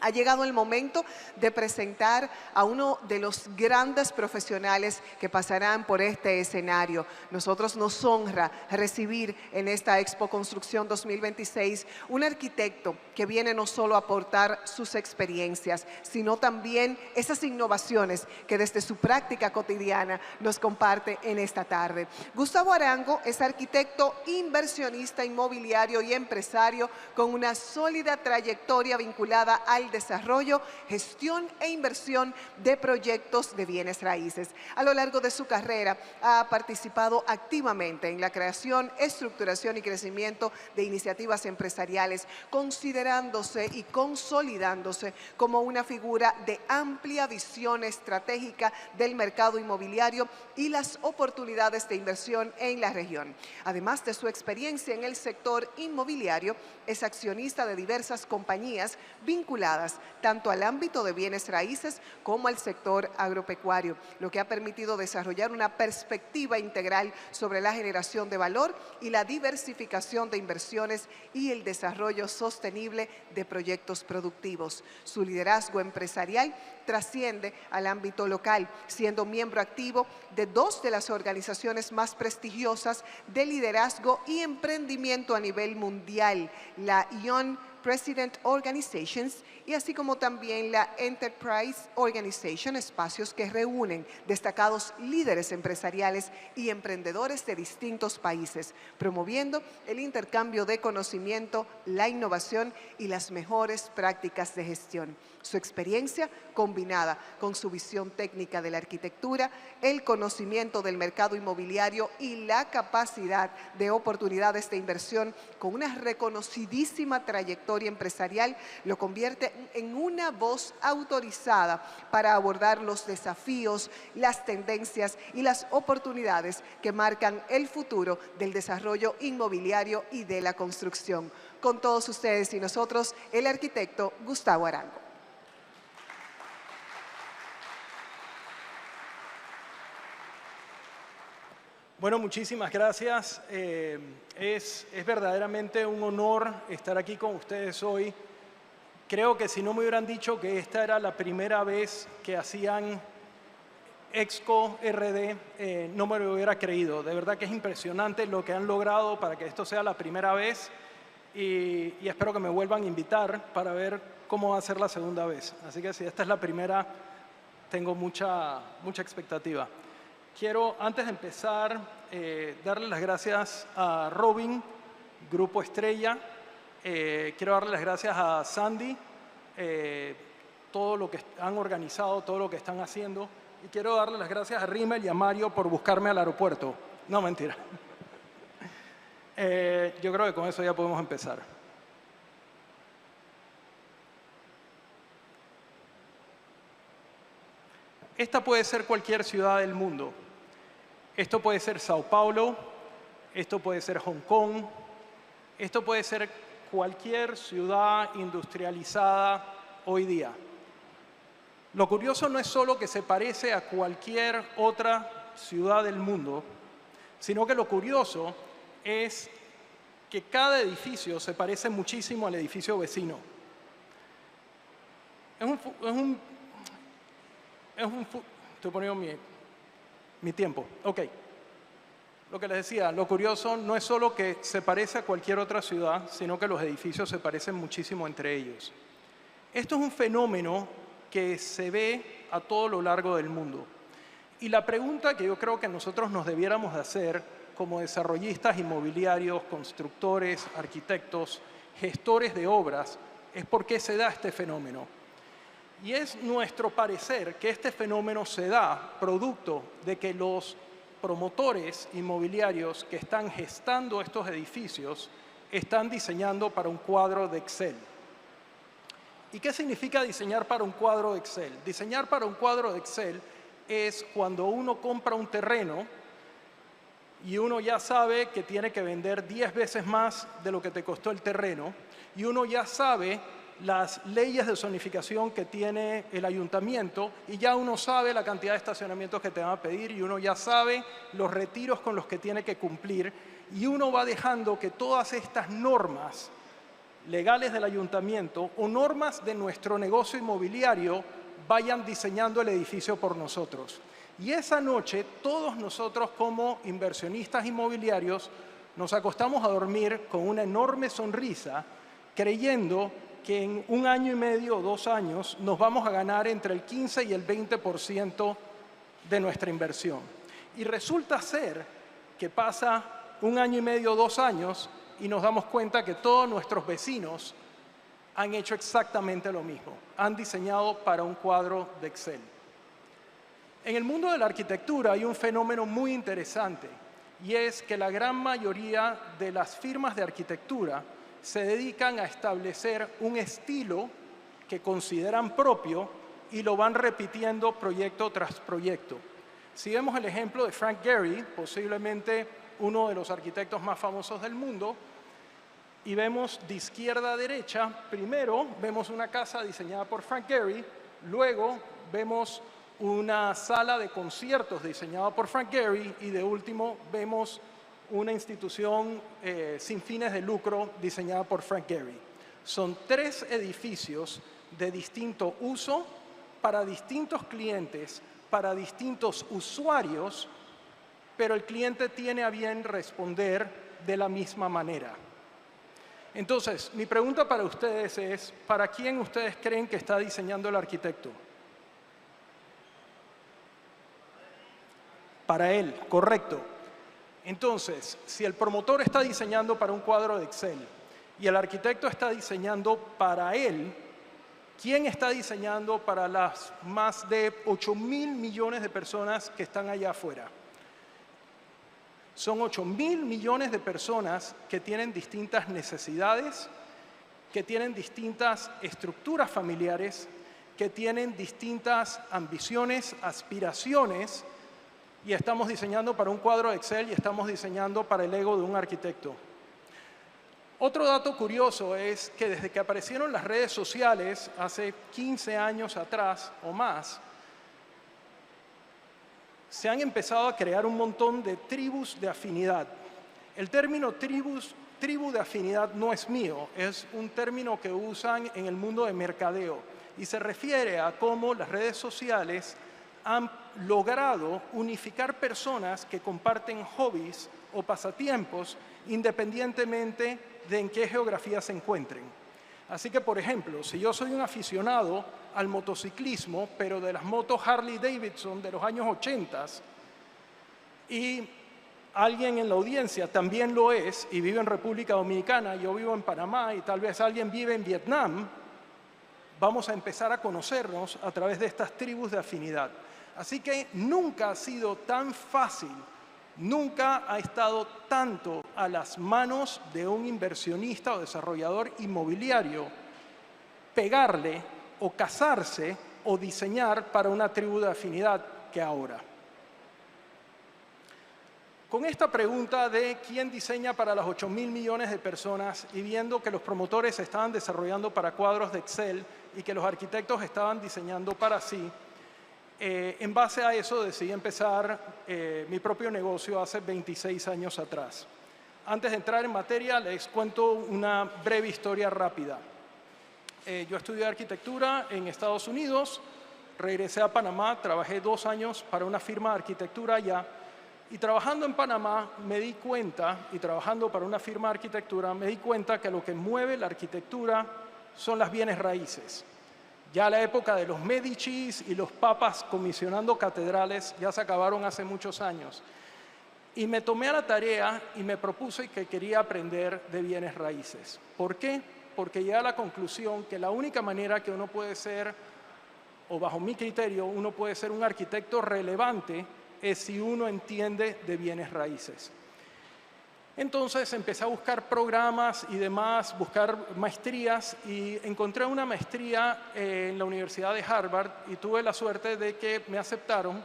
Ha llegado el momento de presentar a uno de los grandes profesionales que pasarán por este escenario. Nosotros nos honra recibir en esta Expo Construcción 2026 un arquitecto que viene no solo a aportar sus experiencias, sino también esas innovaciones que desde su práctica cotidiana nos comparte en esta tarde. Gustavo Arango es arquitecto, inversionista inmobiliario y empresario con una sólida trayectoria vinculada al desarrollo, gestión e inversión de proyectos de bienes raíces. A lo largo de su carrera ha participado activamente en la creación, estructuración y crecimiento de iniciativas empresariales, considerándose y consolidándose como una figura de amplia visión estratégica del mercado inmobiliario y las oportunidades de inversión en la región. Además de su experiencia en el sector inmobiliario, es accionista de diversas compañías vinculadas tanto al ámbito de bienes raíces como al sector agropecuario, lo que ha permitido desarrollar una perspectiva integral sobre la generación de valor y la diversificación de inversiones y el desarrollo sostenible de proyectos productivos. Su liderazgo empresarial trasciende al ámbito local, siendo miembro activo de dos de las organizaciones más prestigiosas de liderazgo y emprendimiento a nivel mundial, la Young President Organizations y así como también la Enterprise Organization, espacios que reúnen destacados líderes empresariales y emprendedores de distintos países, promoviendo el intercambio de conocimiento, la innovación y las mejores prácticas de gestión. Su experiencia combinada con su visión técnica de la arquitectura, el conocimiento del mercado inmobiliario y la capacidad de oportunidades de inversión con una reconocidísima trayectoria empresarial lo convierte en una voz autorizada para abordar los desafíos, las tendencias y las oportunidades que marcan el futuro del desarrollo inmobiliario y de la construcción. Con todos ustedes y nosotros, el arquitecto Gustavo Arango. Bueno, muchísimas gracias. Es verdaderamente un honor estar aquí con ustedes hoy. Creo que si no me hubieran dicho que esta era la primera vez que hacían Expo RD, no me lo hubiera creído. De verdad que es impresionante lo que han logrado para que esto sea la primera vez y espero que me vuelvan a invitar para ver cómo va a ser la segunda vez. Así que si esta es la primera, tengo mucha expectativa. Quiero, antes de empezar, darle las gracias a Robin, Grupo Estrella. Quiero darle las gracias a Sandy, todo lo que han organizado, todo lo que están haciendo. Y quiero darle las gracias a Rimmel y a Mario por buscarme al aeropuerto. No, mentira. Yo creo que con eso ya podemos empezar. Esta puede ser cualquier ciudad del mundo. Esto puede ser Sao Paulo, esto puede ser Hong Kong, esto puede ser cualquier ciudad industrializada hoy día. Lo curioso no es solo que se parece a cualquier otra ciudad del mundo, sino que lo curioso es que cada edificio se parece muchísimo al edificio vecino. Estoy poniendo mi tiempo. Ok. Lo que les decía, lo curioso no es solo que se parece a cualquier otra ciudad, sino que los edificios se parecen muchísimo entre ellos. Esto es un fenómeno que se ve a todo lo largo del mundo. Y la pregunta que yo creo que nosotros nos debiéramos de hacer como desarrollistas inmobiliarios, constructores, arquitectos, gestores de obras, es por qué se da este fenómeno. Y es nuestro parecer que este fenómeno se da producto de que los promotores inmobiliarios que están gestando estos edificios están diseñando para un cuadro de Excel. ¿Y qué significa diseñar para un cuadro de Excel? Diseñar para un cuadro de Excel es cuando uno compra un terreno y uno ya sabe que tiene que vender 10 veces más de lo que te costó el terreno y uno ya sabe las leyes de zonificación que tiene el ayuntamiento y ya uno sabe la cantidad de estacionamientos que te van a pedir y uno ya sabe los retiros con los que tiene que cumplir y uno va dejando que todas estas normas legales del ayuntamiento o normas de nuestro negocio inmobiliario vayan diseñando el edificio por nosotros. Y esa noche, todos nosotros como inversionistas inmobiliarios nos acostamos a dormir con una enorme sonrisa, creyendo que en 1 año y medio o 2 años nos vamos a ganar entre el 15 y el 20% de nuestra inversión. Y resulta ser que pasa 1 año y medio o 2 años y nos damos cuenta que todos nuestros vecinos han hecho exactamente lo mismo. Han diseñado para un cuadro de Excel. En el mundo de la arquitectura hay un fenómeno muy interesante y es que la gran mayoría de las firmas de arquitectura se dedican a establecer un estilo que consideran propio y lo van repitiendo proyecto tras proyecto. Si vemos el ejemplo de Frank Gehry, posiblemente uno de los arquitectos más famosos del mundo, y vemos de izquierda a derecha, primero vemos una casa diseñada por Frank Gehry, luego vemos una sala de conciertos diseñada por Frank Gehry y de último vemos una institución sin fines de lucro diseñada por Frank Gehry. Son 3 edificios de distinto uso para distintos clientes, para distintos usuarios, pero el cliente tiene a bien responder de la misma manera. Entonces, mi pregunta para ustedes es, ¿para quién ustedes creen que está diseñando el arquitecto? Para él, correcto. Entonces, si el promotor está diseñando para un cuadro de Excel y el arquitecto está diseñando para él, ¿quién está diseñando para las más de 8.000 millones de personas que están allá afuera? Son 8.000 millones de personas que tienen distintas necesidades, que tienen distintas estructuras familiares, que tienen distintas ambiciones, aspiraciones, y estamos diseñando para un cuadro de Excel y estamos diseñando para el ego de un arquitecto. Otro dato curioso es que desde que aparecieron las redes sociales hace 15 años atrás o más, se han empezado a crear un montón de tribus de afinidad. El término tribu de afinidad no es mío, es un término que usan en el mundo de mercadeo y se refiere a cómo las redes sociales han logrado unificar personas que comparten hobbies o pasatiempos independientemente de en qué geografía se encuentren. Así que, por ejemplo, si yo soy un aficionado al motociclismo, pero de las motos Harley Davidson de los años 80 y alguien en la audiencia también lo es y vive en República Dominicana, yo vivo en Panamá y tal vez alguien vive en Vietnam, vamos a empezar a conocernos a través de estas tribus de afinidad. Así que nunca ha sido tan fácil, nunca ha estado tanto a las manos de un inversionista o desarrollador inmobiliario pegarle o casarse o diseñar para una tribu de afinidad que ahora. Con esta pregunta de quién diseña para las 8.000 millones de personas y viendo que los promotores estaban desarrollando para cuadros de Excel y que los arquitectos estaban diseñando para sí, en base a eso decidí empezar mi propio negocio hace 26 años atrás. Antes de entrar en materia, les cuento una breve historia rápida. Yo estudié arquitectura en Estados Unidos, regresé a Panamá, trabajé 2 años para una firma de arquitectura allá y trabajando en Panamá me di cuenta, y trabajando para una firma de arquitectura, me di cuenta que lo que mueve la arquitectura son las bienes raíces. Ya la época de los Médicis y los papas comisionando catedrales ya se acabaron hace muchos años. Y me tomé a la tarea y me propuse que quería aprender de bienes raíces. ¿Por qué? Porque llegué a la conclusión que la única manera que uno puede ser, o bajo mi criterio, uno puede ser un arquitecto relevante es si uno entiende de bienes raíces. Entonces empecé a buscar programas y demás, buscar maestrías y encontré una maestría en la Universidad de Harvard y tuve la suerte de que me aceptaron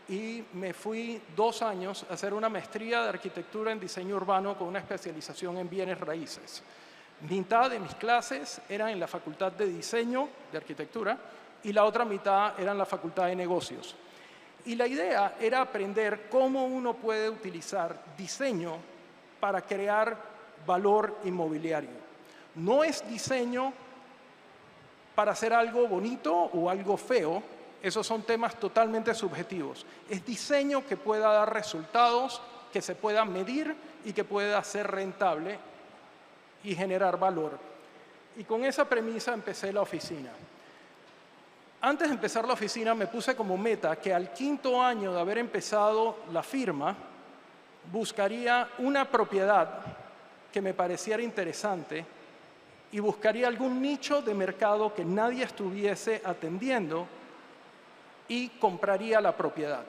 y me fui 2 años a hacer una maestría de arquitectura en diseño urbano con una especialización en bienes raíces. Mitad de mis clases eran en la Facultad de Diseño de Arquitectura y la otra mitad era en la Facultad de Negocios. Y la idea era aprender cómo uno puede utilizar diseño para crear valor inmobiliario. No es diseño para hacer algo bonito o algo feo. Esos son temas totalmente subjetivos. Es diseño que pueda dar resultados, que se pueda medir y que pueda ser rentable y generar valor. Y con esa premisa empecé la oficina. Antes de empezar la oficina me puse como meta que al 5º año de haber empezado la firma, buscaría una propiedad que me pareciera interesante y buscaría algún nicho de mercado que nadie estuviese atendiendo y compraría la propiedad.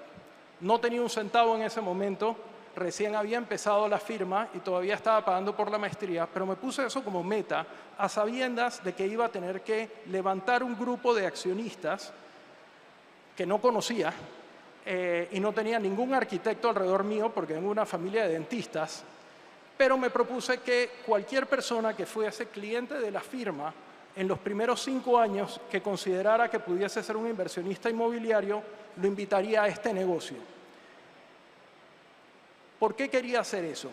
No tenía un centavo en ese momento, recién había empezado la firma y todavía estaba pagando por la maestría, pero me puse eso como meta a sabiendas de que iba a tener que levantar un grupo de accionistas que no conocía y no tenía ningún arquitecto alrededor mío porque vengo de una familia de dentistas, pero me propuse que cualquier persona que fuese cliente de la firma en los primeros 5 años que considerara que pudiese ser un inversionista inmobiliario, lo invitaría a este negocio. ¿Por qué quería hacer eso?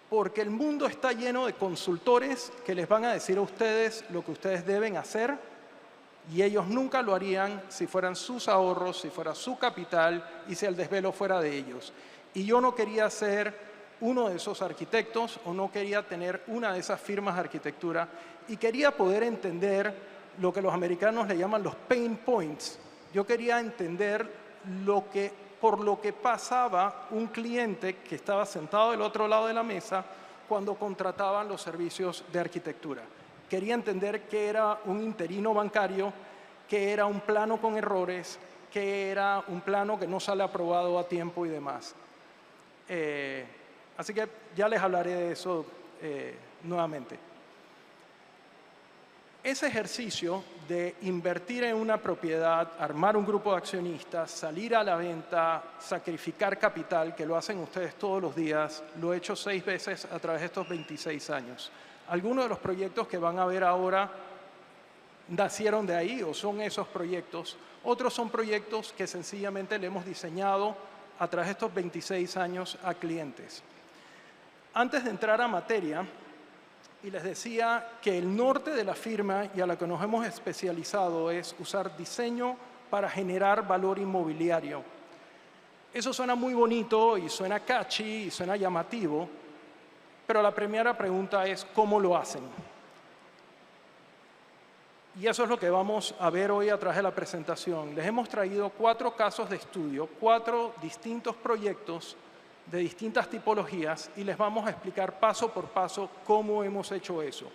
Porque el mundo está lleno de consultores que les van a decir a ustedes lo que ustedes deben hacer y ellos nunca lo harían si fueran sus ahorros, si fuera su capital y si el desvelo fuera de ellos. Y yo no quería ser uno de esos arquitectos o no quería tener una de esas firmas de arquitectura y quería poder entender lo que los americanos le llaman los pain points. Yo quería entender por lo que pasaba un cliente que estaba sentado del otro lado de la mesa cuando contrataban los servicios de arquitectura. Quería entender qué era un interino bancario, qué era un plano con errores, qué era un plano que no sale aprobado a tiempo y demás. Así que ya les hablaré de eso nuevamente. Ese ejercicio de invertir en una propiedad, armar un grupo de accionistas, salir a la venta, sacrificar capital, que lo hacen ustedes todos los días, lo he hecho 6 veces a través de estos 26 años. Algunos de los proyectos que van a ver ahora nacieron de ahí o son esos proyectos. Otros son proyectos que sencillamente le hemos diseñado a través de estos 26 años a clientes. Antes de entrar a materia, y les decía que el norte de la firma y a la que nos hemos especializado es usar diseño para generar valor inmobiliario. Eso suena muy bonito y suena catchy y suena llamativo, pero la primera pregunta es ¿cómo lo hacen? Y eso es lo que vamos a ver hoy a través de la presentación. Les hemos traído 4 casos de estudio, 4 distintos proyectos de distintas tipologías y les vamos a explicar paso por paso cómo hemos hecho eso.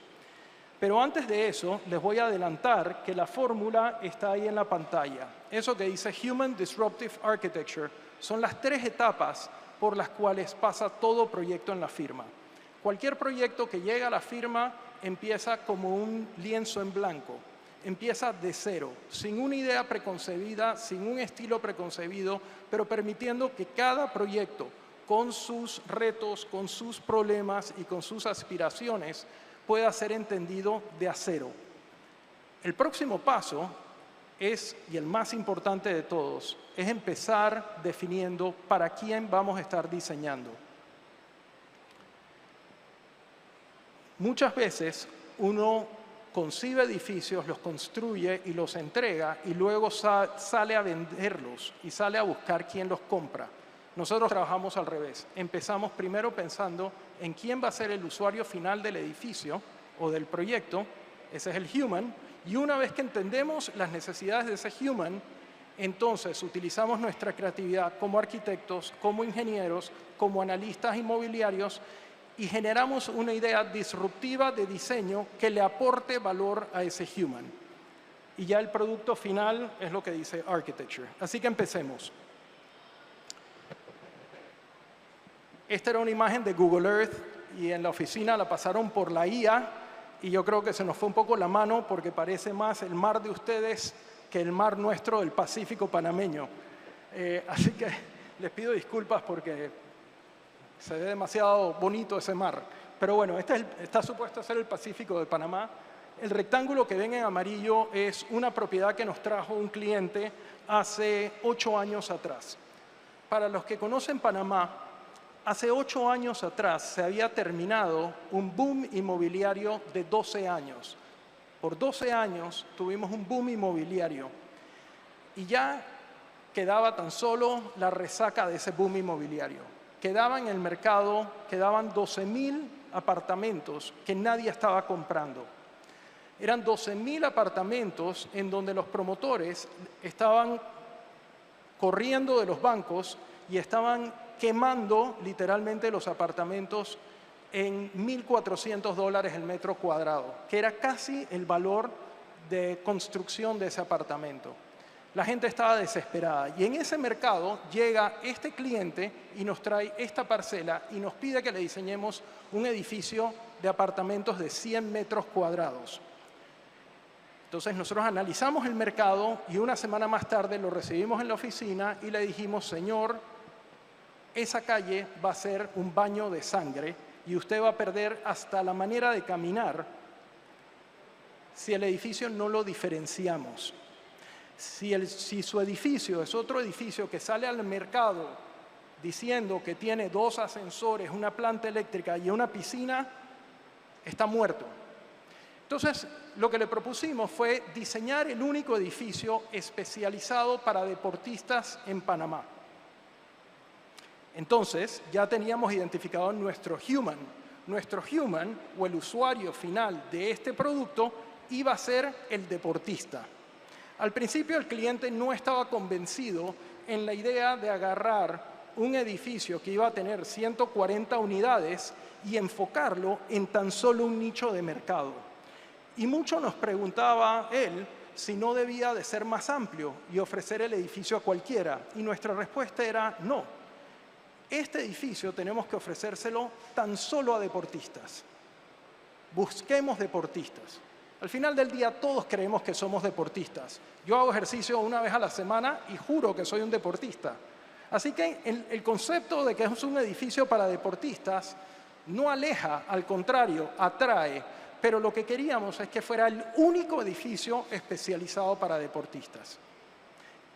Pero antes de eso, les voy a adelantar que la fórmula está ahí en la pantalla. Eso que dice Human Disruptive Architecture son las 3 etapas por las cuales pasa todo proyecto en la firma. Cualquier proyecto que llega a la firma empieza como un lienzo en blanco. Empieza de cero, sin una idea preconcebida, sin un estilo preconcebido, pero permitiendo que cada proyecto, con sus retos, con sus problemas y con sus aspiraciones, pueda ser entendido de a cero. El próximo paso es, y el más importante de todos, es empezar definiendo para quién vamos a estar diseñando. Muchas veces uno concibe edificios, los construye y los entrega y luego sale a venderlos y sale a buscar quién los compra. Nosotros trabajamos al revés. Empezamos primero pensando en quién va a ser el usuario final del edificio o del proyecto, ese es el human, y una vez que entendemos las necesidades de ese human, entonces utilizamos nuestra creatividad como arquitectos, como ingenieros, como analistas inmobiliarios y generamos una idea disruptiva de diseño que le aporte valor a ese human. Y ya el producto final es lo que dice architecture. Así que empecemos. Esta era una imagen de Google Earth y en la oficina la pasaron por la IA y yo creo que se nos fue un poco la mano porque parece más el mar de ustedes que el mar nuestro del Pacífico panameño. Así que les pido disculpas porque se ve demasiado bonito ese mar. Pero bueno, está supuesto a ser el Pacífico de Panamá. El rectángulo que ven en amarillo es una propiedad que nos trajo un cliente hace 8 años atrás. Para los que conocen Panamá, hace 8 años atrás se había terminado un boom inmobiliario de 12 años. Por 12 años tuvimos un boom inmobiliario y ya quedaba tan solo la resaca de ese boom inmobiliario. Quedaban en el mercado, quedaban 12.000 apartamentos que nadie estaba comprando. Eran 12.000 apartamentos en donde los promotores estaban corriendo de los bancos y estaban quemando literalmente los apartamentos en $1.400 el metro cuadrado, que era casi el valor de construcción de ese apartamento. La gente estaba desesperada y en ese mercado llega este cliente y nos trae esta parcela y nos pide que le diseñemos un edificio de apartamentos de 100 metros cuadrados. Entonces nosotros analizamos el mercado y una semana más tarde lo recibimos en la oficina y le dijimos, señor, esa calle va a ser un baño de sangre y usted va a perder hasta la manera de caminar si el edificio no lo diferenciamos. Si su edificio es otro edificio que sale al mercado diciendo que tiene 2 ascensores, una planta eléctrica y una piscina, está muerto. Entonces, lo que le propusimos fue diseñar el único edificio especializado para deportistas en Panamá. Entonces, ya teníamos identificado nuestro human. Nuestro human, o el usuario final de este producto, iba a ser el deportista. Al principio, el cliente no estaba convencido en la idea de agarrar un edificio que iba a tener 140 unidades y enfocarlo en tan solo un nicho de mercado. Y mucho nos preguntaba él si no debía de ser más amplio y ofrecer el edificio a cualquiera. Y nuestra respuesta era no. Este edificio tenemos que ofrecérselo tan solo a deportistas. Busquemos deportistas. Al final del día todos creemos que somos deportistas. Yo hago ejercicio una vez a la semana y juro que soy un deportista. Así que el concepto de que es un edificio para deportistas no aleja, al contrario, atrae. Pero lo que queríamos es que fuera el único edificio especializado para deportistas.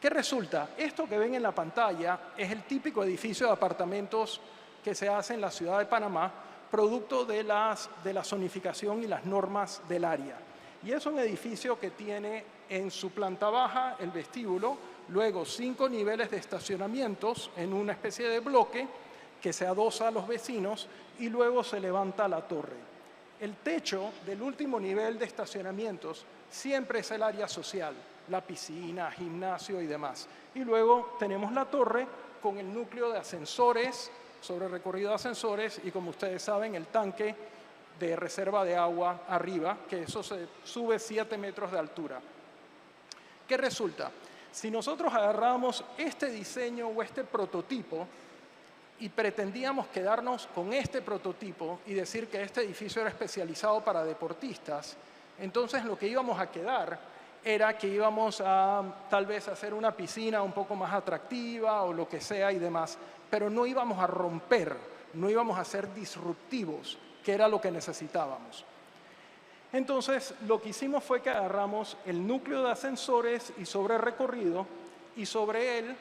¿Qué resulta? Esto que ven en la pantalla es el típico edificio de apartamentos que se hace en la ciudad de Panamá, producto de la zonificación y las normas del área. Y es un edificio que tiene en su planta baja el vestíbulo, luego 5 niveles de estacionamientos en una especie de bloque que se adosa a los vecinos y luego se levanta la torre. El techo del último nivel de estacionamientos siempre es el área social, la piscina, gimnasio y demás. Y luego tenemos la torre con el núcleo de ascensores, sobre recorrido de ascensores y, como ustedes saben, el tanque de reserva de agua arriba, que eso se sube 7 metros de altura. ¿Qué resulta? Si nosotros agarramos este diseño o este prototipo y pretendíamos quedarnos con este prototipo y decir que este edificio era especializado para deportistas, entonces lo que íbamos a quedar era que íbamos a tal vez hacer una piscina un poco más atractiva o lo que sea y demás, pero no íbamos a romper, no íbamos a ser disruptivos, que era lo que necesitábamos. Entonces, lo que hicimos fue que agarramos el núcleo de ascensores y sobre recorrido, y sobre él,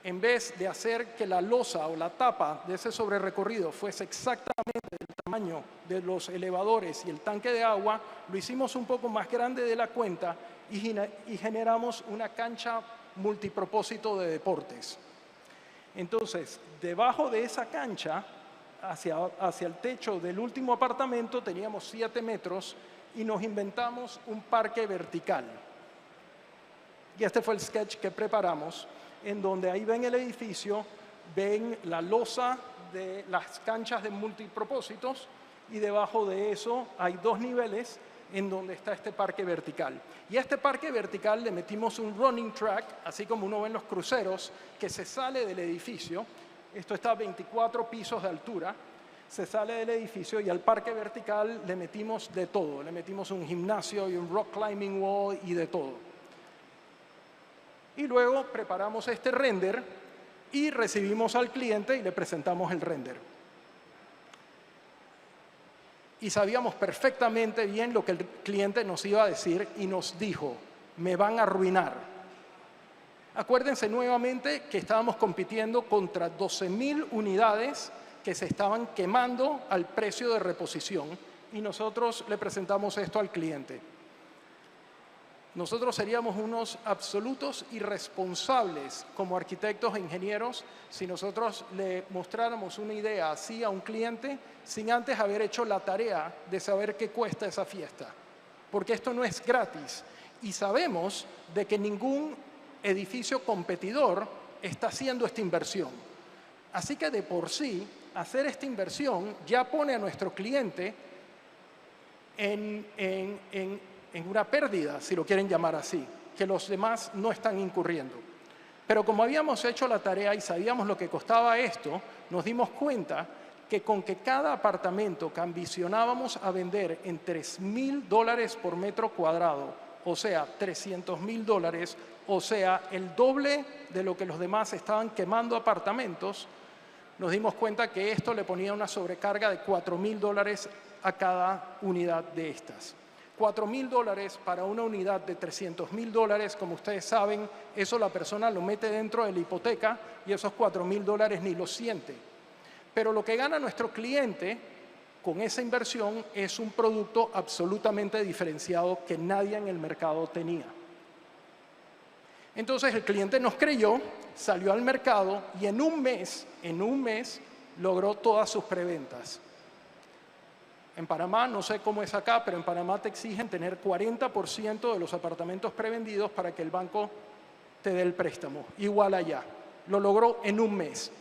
en vez de hacer que la losa o la tapa de ese sobre recorrido fuese exactamente del tamaño de los elevadores y el tanque de agua, lo hicimos un poco más grande de la cuenta y generamos una cancha multipropósito de deportes. Entonces, debajo de esa cancha, hacia el techo del último apartamento, teníamos 7 metros y nos inventamos un parque vertical. Y este fue el sketch que preparamos, en donde ahí ven el edificio, ven la losa de las canchas de multipropósitos y debajo de eso hay 2 niveles en donde está este parque vertical. Y a este parque vertical le metimos un running track, así como uno ve en los cruceros, que se sale del edificio. Esto está a 24 pisos de altura. Se sale del edificio y al parque vertical le metimos de todo. Le metimos un gimnasio y un rock climbing wall y de todo. Y luego preparamos este render y recibimos al cliente y le presentamos el render. Y sabíamos perfectamente bien lo que el cliente nos iba a decir y nos dijo: me van a arruinar. Acuérdense nuevamente que estábamos compitiendo contra 12.000 unidades que que se estaban quemando al precio de reposición y nosotros le presentamos esto al cliente. Nosotros seríamos unos absolutos irresponsables como arquitectos e ingenieros si nosotros le mostráramos una idea así a un cliente sin antes haber hecho la tarea de saber qué cuesta esa fiesta. Porque esto no es gratis y sabemos de que ningún edificio competidor está haciendo esta inversión. Así que de por sí, hacer esta inversión ya pone a nuestro cliente en una pérdida, si lo quieren llamar así, que los demás no están incurriendo. Pero como habíamos hecho la tarea y sabíamos lo que costaba esto, nos dimos cuenta que con que cada apartamento que ambicionábamos a vender en $3,000 por metro cuadrado, o sea, $300,000, o sea, el doble de lo que los demás estaban quemando apartamentos, nos dimos cuenta que esto le ponía una sobrecarga de $4,000 a cada unidad de estas. $4,000 para una unidad de $300,000, como ustedes saben, eso la persona lo mete dentro de la hipoteca y esos $4,000 ni lo siente. Pero lo que gana nuestro cliente con esa inversión es un producto absolutamente diferenciado que nadie en el mercado tenía. Entonces el cliente nos creyó, salió al mercado y en un mes logró todas sus preventas. En Panamá, no sé cómo es acá, pero en Panamá te exigen tener 40% de los apartamentos prevendidos para que el banco te dé el préstamo. Igual allá. Lo logró en un mes.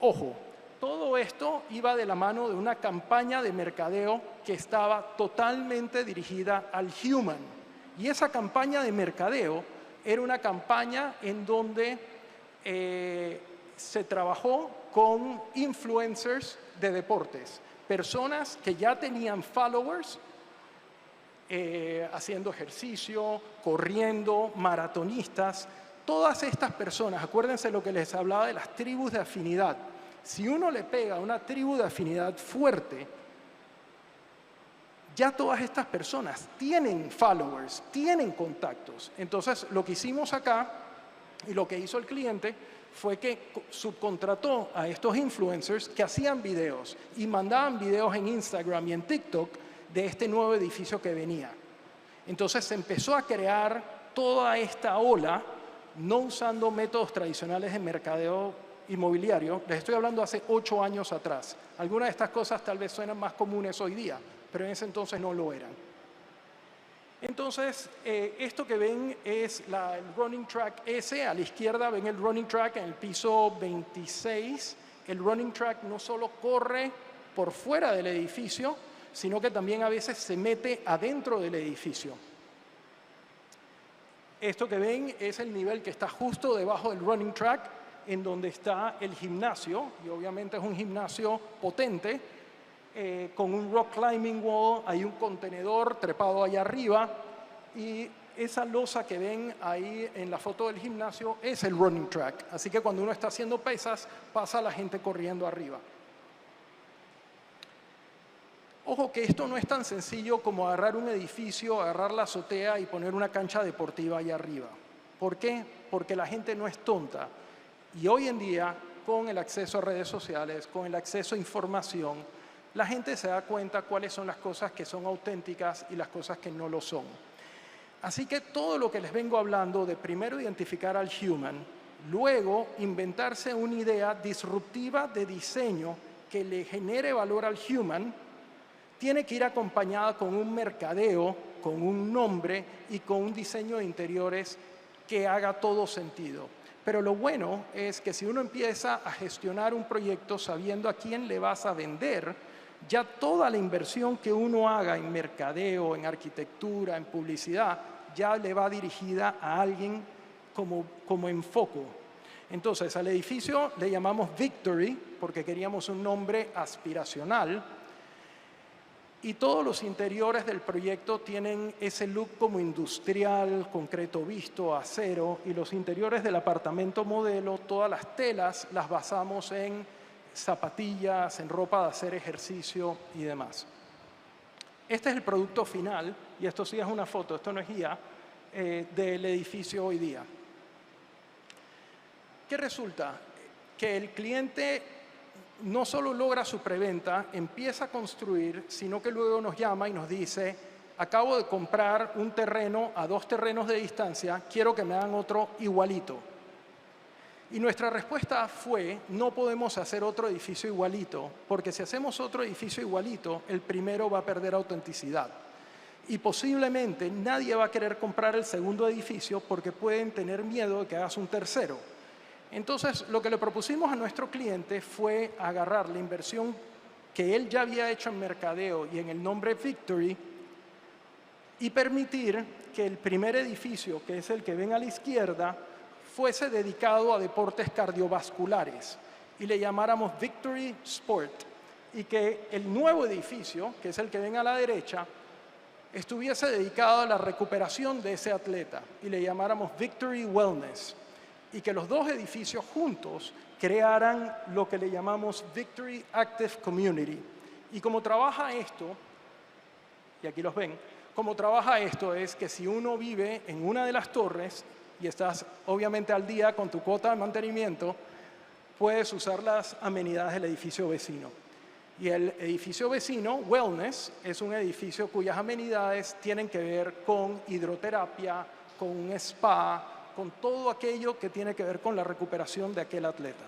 Ojo, todo esto iba de la mano de una campaña de mercadeo que estaba totalmente dirigida al human. Y esa campaña de mercadeo era una campaña en donde se trabajó con influencers de deportes. Personas que ya tenían followers haciendo ejercicio, corriendo, maratonistas. Todas estas personas, acuérdense lo que les hablaba de las tribus de afinidad. Si uno le pega a una tribu de afinidad fuerte, ya todas estas personas tienen followers, tienen contactos. Entonces, lo que hicimos acá y lo que hizo el cliente fue que subcontrató a estos influencers que hacían videos y mandaban videos en Instagram y en TikTok de este nuevo edificio que venía. Entonces se empezó a crear toda esta ola, no usando métodos tradicionales de mercadeo inmobiliario. Les estoy hablando hace 8 años atrás. Algunas de estas cosas tal vez suenan más comunes hoy día, pero en ese entonces no lo eran. Entonces, esto que ven es el running track S. A la izquierda ven el running track en el piso 26. El running track no solo corre por fuera del edificio, sino que también a veces se mete adentro del edificio. Esto que ven es el nivel que está justo debajo del running track, en donde está el gimnasio, y obviamente es un gimnasio potente, con un rock climbing wall, hay un contenedor trepado allá arriba y esa losa que ven ahí en la foto del gimnasio es el running track. Así que cuando uno está haciendo pesas, pasa la gente corriendo arriba. Ojo que esto no es tan sencillo como agarrar un edificio, agarrar la azotea y poner una cancha deportiva allá arriba. ¿Por qué? Porque la gente no es tonta. Y hoy en día, con el acceso a redes sociales, con el acceso a información, la gente se da cuenta cuáles son las cosas que son auténticas y las cosas que no lo son. Así que todo lo que les vengo hablando de primero identificar al human, luego inventarse una idea disruptiva de diseño que le genere valor al human, tiene que ir acompañada con un mercadeo, con un nombre y con un diseño de interiores que haga todo sentido. Pero lo bueno es que si uno empieza a gestionar un proyecto sabiendo a quién le vas a vender, ya toda la inversión que uno haga en mercadeo, en arquitectura, en publicidad, ya le va dirigida a alguien como enfoco. Entonces, al edificio le llamamos Victory, porque queríamos un nombre aspiracional, y todos los interiores del proyecto tienen ese look como industrial, concreto visto, acero, y los interiores del apartamento modelo, todas las telas las basamos en zapatillas, en ropa de hacer ejercicio y demás. Este es el producto final, y esto sí es una foto, esto no es guía, del edificio hoy día. ¿Qué resulta? Que el cliente no solo logra su preventa, empieza a construir, sino que luego nos llama y nos dice, acabo de comprar un terreno a 2 terrenos de distancia, quiero que me hagan otro igualito. Y nuestra respuesta fue, no podemos hacer otro edificio igualito, porque si hacemos otro edificio igualito, el primero va a perder autenticidad. Y posiblemente nadie va a querer comprar el segundo edificio porque pueden tener miedo de que hagas un tercero. Entonces, lo que le propusimos a nuestro cliente fue agarrar la inversión que él ya había hecho en mercadeo y en el nombre Victory y permitir que el primer edificio, que es el que ven a la izquierda, fuese dedicado a deportes cardiovasculares y le llamáramos Victory Sport, y que el nuevo edificio, que es el que ven a la derecha, estuviese dedicado a la recuperación de ese atleta y le llamáramos Victory Wellness, y que los dos edificios juntos crearan lo que le llamamos Victory Active Community. Y cómo trabaja esto, y aquí los ven, cómo trabaja esto es que si uno vive en una de las torres y estás obviamente al día con tu cuota de mantenimiento, puedes usar las amenidades del edificio vecino. Y el edificio vecino, Wellness, es un edificio cuyas amenidades tienen que ver con hidroterapia, con un spa, con todo aquello que tiene que ver con la recuperación de aquel atleta.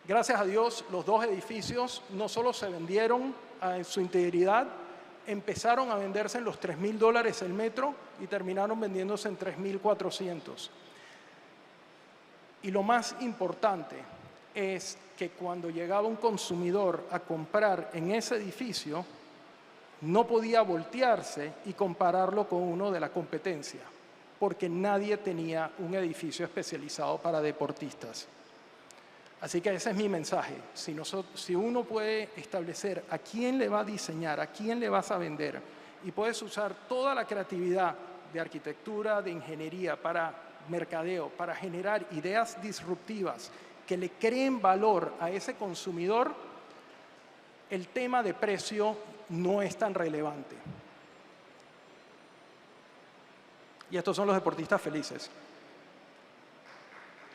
Gracias a Dios, los dos edificios no solo se vendieron en su integridad, empezaron a venderse en los $3,000 el metro y terminaron vendiéndose en 3,400. Y lo más importante es que cuando llegaba un consumidor a comprar en ese edificio, no podía voltearse y compararlo con uno de la competencia, porque nadie tenía un edificio especializado para deportistas. Así que ese es mi mensaje. Si uno puede establecer a quién le va a diseñar, a quién le vas a vender, y puedes usar toda la creatividad de arquitectura, de ingeniería, para mercadeo, para generar ideas disruptivas que le creen valor a ese consumidor, el tema de precio no es tan relevante. Y estos son los deportistas felices.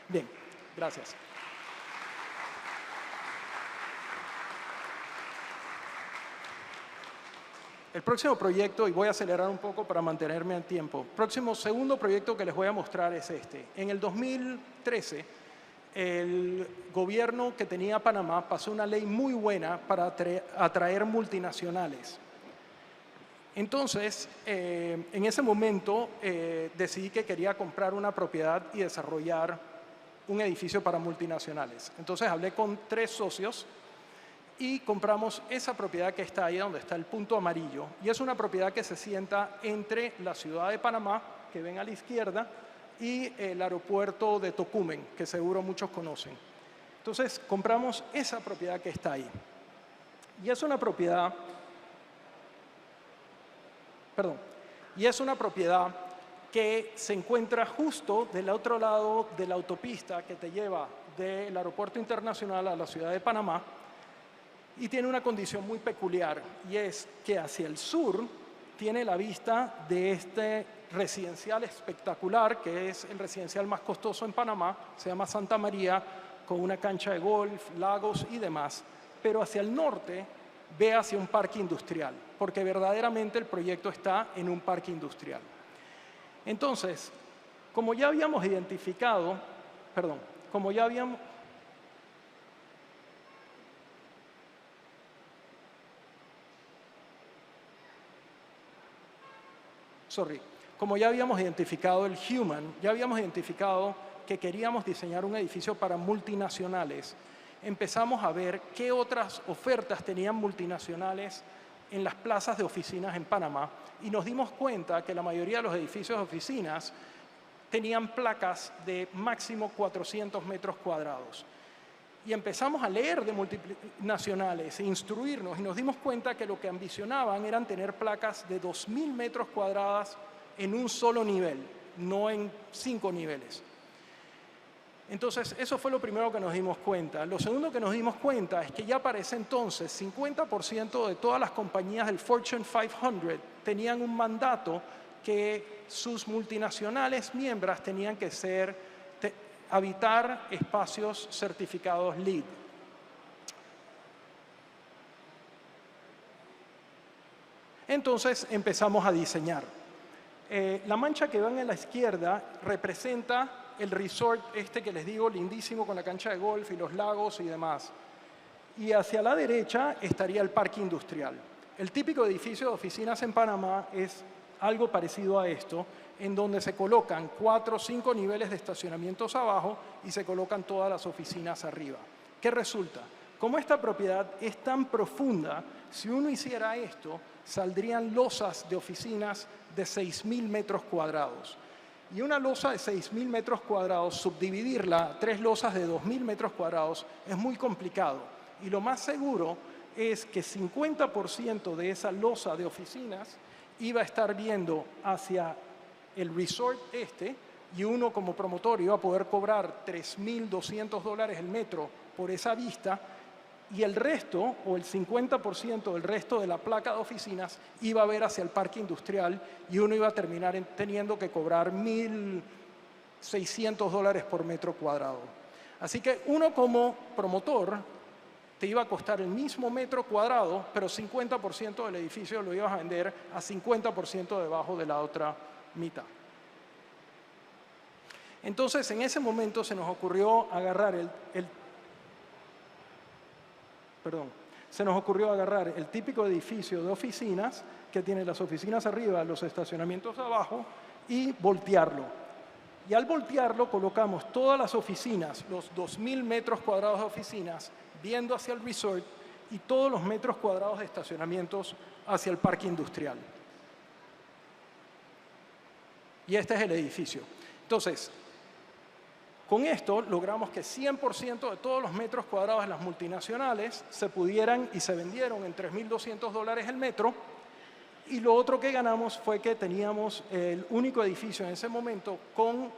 Bien, gracias. El próximo proyecto, y voy a acelerar un poco para mantenerme en tiempo, segundo proyecto que les voy a mostrar es este. En el 2013, el gobierno que tenía Panamá pasó una ley muy buena para atraer multinacionales. Entonces, en ese momento decidí que quería comprar una propiedad y desarrollar un edificio para multinacionales. Entonces hablé con 3 socios y compramos esa propiedad que está ahí donde está el punto amarillo. Y es una propiedad que se sienta entre la ciudad de Panamá, que ven a la izquierda, y el aeropuerto de Tocumen, que seguro muchos conocen. Entonces compramos esa propiedad que está ahí. Y es una propiedad... Y es una propiedad que se encuentra justo del otro lado de la autopista que te lleva del aeropuerto internacional a la ciudad de Panamá, y tiene una condición muy peculiar, y es que hacia el sur tiene la vista de este residencial espectacular, que es el residencial más costoso en Panamá, se llama Santa María, con una cancha de golf, lagos y demás, pero hacia el norte ve hacia un parque industrial, porque verdaderamente el proyecto está en un parque industrial. Entonces, como ya habíamos identificado, como ya habíamos identificado el Human, ya habíamos identificado que queríamos diseñar un edificio para multinacionales, empezamos a ver qué otras ofertas tenían multinacionales en las plazas de oficinas en Panamá y nos dimos cuenta que la mayoría de los edificios de oficinas tenían placas de máximo 400 metros cuadrados. Y empezamos a leer de multinacionales e instruirnos y nos dimos cuenta que lo que ambicionaban eran tener placas de 2.000 metros cuadrados en un solo nivel, no en 5 niveles. Entonces, eso fue lo primero que nos dimos cuenta. Lo segundo que nos dimos cuenta es que ya para ese entonces 50% de todas las compañías del Fortune 500 tenían un mandato que sus multinacionales miembros tenían que habitar espacios certificados LEED. Entonces empezamos a diseñar. La mancha que ven en la izquierda representa el resort este que les digo, lindísimo, con la cancha de golf y los lagos y demás. Y hacia la derecha estaría el parque industrial. El típico edificio de oficinas en Panamá es algo parecido a esto, en donde se colocan 4 o 5 niveles de estacionamientos abajo y se colocan todas las oficinas arriba. ¿Qué resulta? Como esta propiedad es tan profunda, si uno hiciera esto, saldrían losas de oficinas de 6.000 metros cuadrados. Y una losa de 6.000 metros cuadrados, subdividirla a 3 losas de 2.000 metros cuadrados es muy complicado. Y lo más seguro es que 50% de esa losa de oficinas iba a estar viendo hacia el resort este, y uno como promotor iba a poder cobrar $3.200 el metro por esa vista, y el resto, o el 50% del resto de la placa de oficinas, iba a ver hacia el parque industrial y uno iba a terminar teniendo que cobrar $1.600 por metro cuadrado. Así que uno como promotor te iba a costar el mismo metro cuadrado, pero 50% del edificio lo ibas a vender a 50% debajo de la otra mitad. Entonces, en ese momento se nos ocurrió agarrar el típico edificio de oficinas que tiene las oficinas arriba, los estacionamientos abajo, y voltearlo. Y al voltearlo colocamos todas las oficinas, los 2.000 metros cuadrados de oficinas, viendo hacia el resort, y todos los metros cuadrados de estacionamientos hacia el parque industrial. Y este es el edificio. Entonces, con esto logramos que 100% de todos los metros cuadrados de las multinacionales se pudieran y se vendieron en $3.200 el metro. Y lo otro que ganamos fue que teníamos el único edificio en ese momento con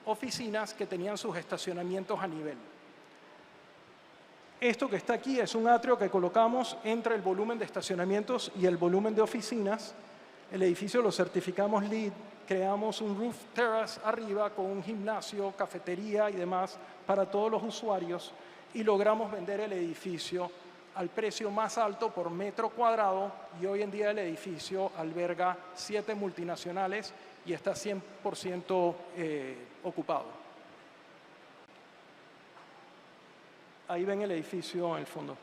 oficinas que tenían sus estacionamientos a nivel. Esto que está aquí es un atrio que colocamos entre el volumen de estacionamientos y el volumen de oficinas. El edificio lo certificamos LEED, creamos un roof terrace arriba con un gimnasio, cafetería y demás para todos los usuarios, y logramos vender el edificio al precio más alto por metro cuadrado, y hoy en día el edificio alberga 7 multinacionales y está 100% ocupado. Ahí ven el edificio en el fondo.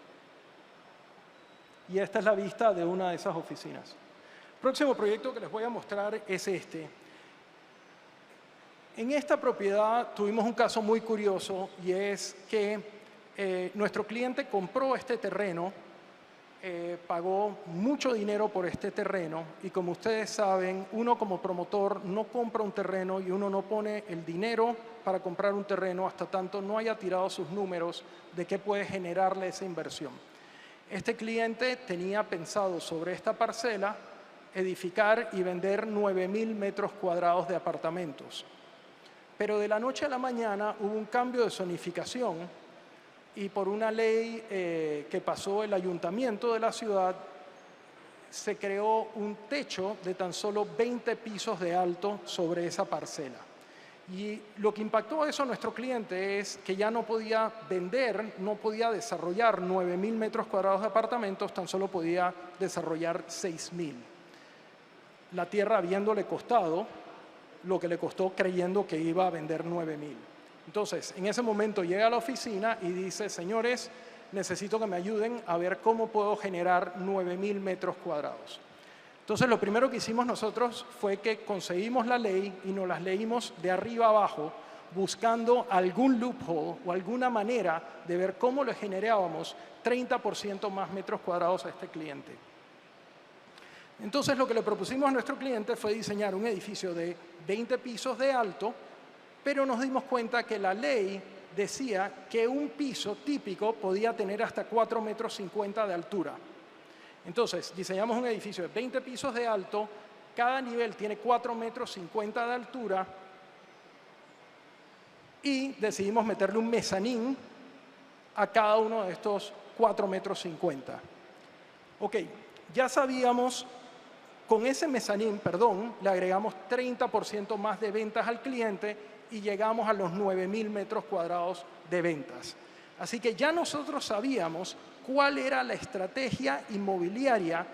Y esta es la vista de una de esas oficinas. El próximo proyecto que les voy a mostrar es este. En esta propiedad tuvimos un caso muy curioso, y es que nuestro cliente compró este terreno, pagó mucho dinero por este terreno, y como ustedes saben, uno como promotor no compra un terreno y uno no pone el dinero para comprar un terreno hasta tanto no haya tirado sus números de qué puede generarle esa inversión. Este cliente tenía pensado sobre esta parcela edificar y vender 9.000 metros cuadrados de apartamentos. Pero de la noche a la mañana hubo un cambio de zonificación, y por una ley que pasó el ayuntamiento de la ciudad, se creó un techo de tan solo 20 pisos de alto sobre esa parcela. Y lo que impactó a eso a nuestro cliente es que ya no podía vender, no podía desarrollar 9.000 metros cuadrados de apartamentos, tan solo podía desarrollar 6.000. La tierra habiéndole costado lo que le costó creyendo que iba a vender 9.000. Entonces, en ese momento llega a la oficina y dice: señores, necesito que me ayuden a ver cómo puedo generar 9.000 metros cuadrados. Entonces, lo primero que hicimos nosotros fue que conseguimos la ley y nos las leímos de arriba abajo, buscando algún loophole o alguna manera de ver cómo le generábamos 30% más metros cuadrados a este cliente. Entonces, lo que le propusimos a nuestro cliente fue diseñar un edificio de 20 pisos de alto, pero nos dimos cuenta que la ley decía que un piso típico podía tener hasta 4,50 metros de altura. Entonces, diseñamos un edificio de 20 pisos de alto, cada nivel tiene 4,50 metros de altura, y decidimos meterle un mezanín a cada uno de estos 4,50 metros. Ok, ya sabíamos, con ese mezanín, le agregamos 30% más de ventas al cliente y llegamos a los 9.000 metros cuadrados de ventas. Así que ya nosotros sabíamos cuál era la estrategia inmobiliaria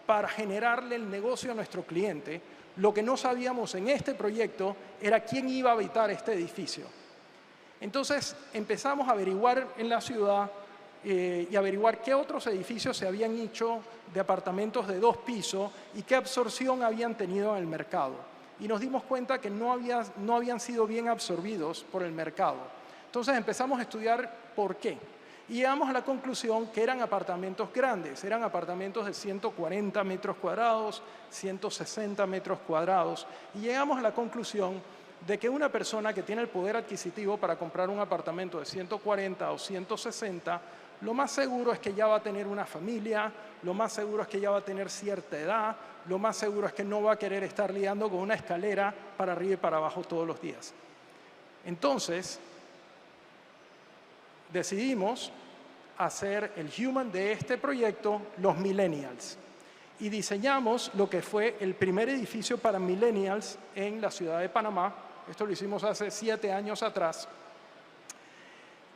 para generarle el negocio a nuestro cliente. Lo que no sabíamos en este proyecto era quién iba a habitar este edificio. Entonces empezamos a averiguar en la ciudad y averiguar qué otros edificios se habían hecho de apartamentos de 2 pisos y qué absorción habían tenido en el mercado. Y nos dimos cuenta que no habían sido bien absorbidos por el mercado. Entonces empezamos a estudiar por qué. Y llegamos a la conclusión que eran apartamentos grandes, eran apartamentos de 140 metros cuadrados, 160 metros cuadrados. Y llegamos a la conclusión de que una persona que tiene el poder adquisitivo para comprar un apartamento de 140 o 160, lo más seguro es que ya va a tener una familia, lo más seguro es que ya va a tener cierta edad, lo más seguro es que no va a querer estar lidiando con una escalera para arriba y para abajo todos los días. Entonces, decidimos hacer el human de este proyecto, los millennials. Y diseñamos lo que fue el primer edificio para millennials en la ciudad de Panamá. Esto lo hicimos hace 7 años atrás.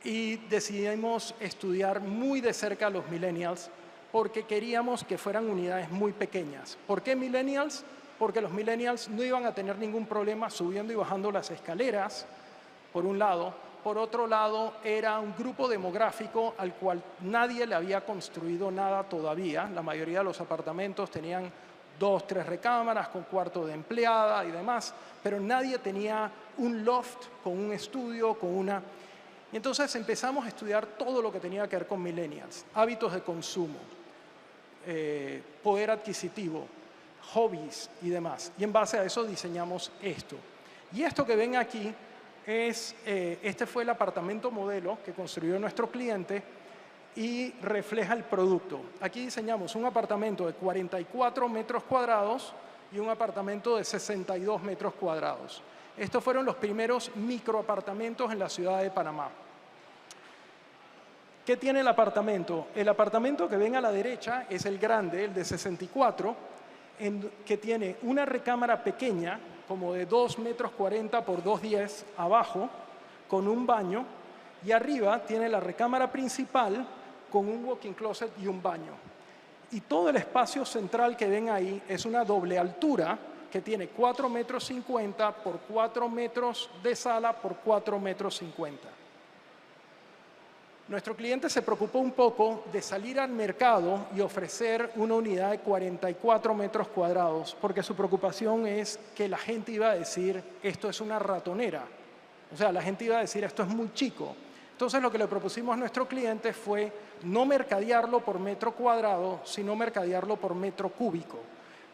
Y decidimos estudiar muy de cerca a los millennials porque queríamos que fueran unidades muy pequeñas. ¿Por qué millennials? Porque los millennials no iban a tener ningún problema subiendo y bajando las escaleras, por un lado. Por otro lado, era un grupo demográfico al cual nadie le había construido nada todavía. La mayoría de los apartamentos tenían 2, 3 recámaras con cuarto de empleada y demás, pero nadie tenía un loft con un estudio, con una... Y entonces empezamos a estudiar todo lo que tenía que ver con millennials, hábitos de consumo, poder adquisitivo, hobbies y demás. Y en base a eso diseñamos esto. Y esto que ven aquí este fue el apartamento modelo que construyó nuestro cliente y refleja el producto. Aquí diseñamos un apartamento de 44 metros cuadrados y un apartamento de 62 metros cuadrados. Estos fueron los primeros microapartamentos en la ciudad de Panamá. ¿Qué tiene el apartamento? El apartamento que ven a la derecha es el grande, el de 64, que tiene una recámara pequeña, como de 2,40 metros por 2,10 abajo, con un baño, y arriba tiene la recámara principal con un walk-in closet y un baño. Y todo el espacio central que ven ahí es una doble altura que tiene 4,50 metros por 4 metros de sala por 4,50 metros. Nuestro cliente se preocupó un poco de salir al mercado y ofrecer una unidad de 44 metros cuadrados, porque su preocupación es que la gente iba a decir, esto es una ratonera. O sea, la gente iba a decir, esto es muy chico. Entonces, lo que le propusimos a nuestro cliente fue no mercadearlo por metro cuadrado, sino mercadearlo por metro cúbico.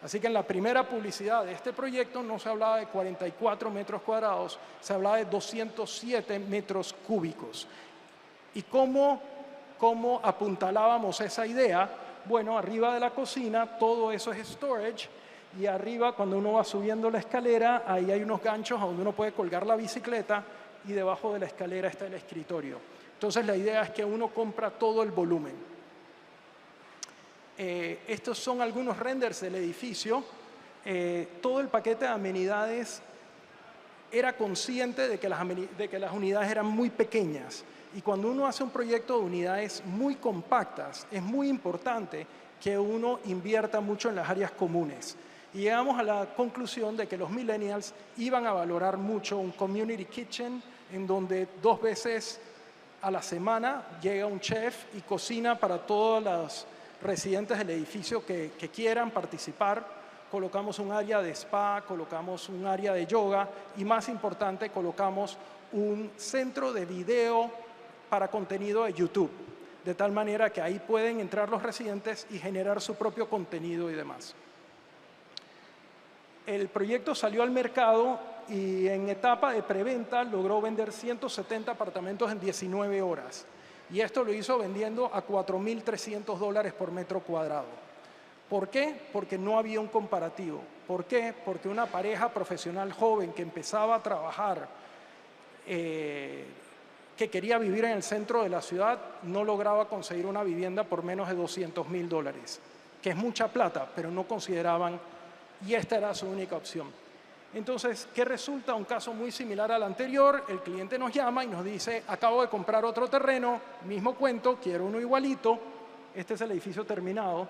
Así que en la primera publicidad de este proyecto no se hablaba de 44 metros cuadrados, se hablaba de 207 metros cúbicos. ¿Y cómo apuntalábamos esa idea? Bueno, arriba de la cocina todo eso es storage y arriba cuando uno va subiendo la escalera, ahí hay unos ganchos donde uno puede colgar la bicicleta y debajo de la escalera está el escritorio. Entonces la idea es que uno compra todo el volumen. Estos son algunos renders del edificio. Todo el paquete de amenidades era consciente de que las unidades eran muy pequeñas. Y cuando uno hace un proyecto de unidades muy compactas, es muy importante que uno invierta mucho en las áreas comunes. Y llegamos a la conclusión de que los millennials iban a valorar mucho un community kitchen en donde 2 veces a la semana llega un chef y cocina para todos los residentes del edificio que quieran participar. Colocamos un área de spa, colocamos un área de yoga y más importante, colocamos un centro de video para contenido de YouTube, de tal manera que ahí pueden entrar los residentes y generar su propio contenido y demás. El proyecto salió al mercado y en etapa de preventa logró vender 170 apartamentos en 19 horas. Y esto lo hizo vendiendo a $4,300 por metro cuadrado. ¿Por qué? Porque no había un comparativo. ¿Por qué? Porque una pareja profesional joven que empezaba a trabajar que quería vivir en el centro de la ciudad no lograba conseguir una vivienda por menos de $200,000, que es mucha plata, pero no consideraban, y esta era su única opción. Entonces, ¿qué resulta? Un caso muy similar al anterior, el cliente nos llama y nos dice, acabo de comprar otro terreno, mismo cuento, quiero uno igualito, este es el edificio terminado,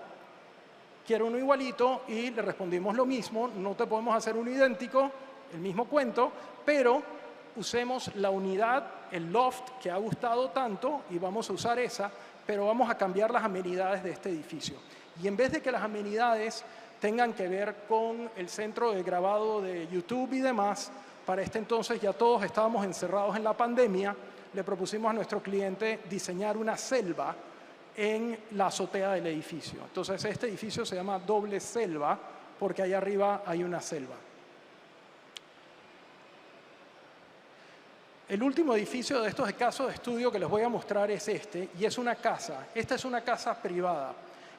quiero uno igualito y le respondimos lo mismo, no te podemos hacer uno idéntico, el mismo cuento, pero usemos la unidad, el loft que ha gustado tanto y vamos a usar esa, pero vamos a cambiar las amenidades de este edificio. Y en vez de que las amenidades tengan que ver con el centro de grabado de YouTube y demás, para este entonces ya todos estábamos encerrados en la pandemia, le propusimos a nuestro cliente diseñar una selva en la azotea del edificio. Entonces este edificio se llama Doble Selva porque ahí arriba hay una selva. El último edificio de estos casos de estudio que les voy a mostrar es este, y es una casa. Esta es una casa privada.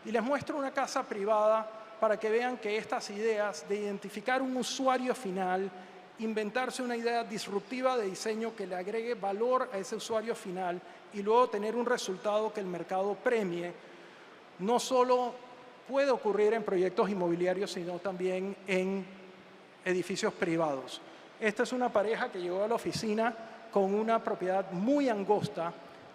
Y les muestro una casa privada para que vean que estas ideas de identificar un usuario final, inventarse una idea disruptiva de diseño que le agregue valor a ese usuario final y luego tener un resultado que el mercado premie, no solo puede ocurrir en proyectos inmobiliarios, sino también en edificios privados. Esta es una pareja que llegó a la oficina con una propiedad muy angosta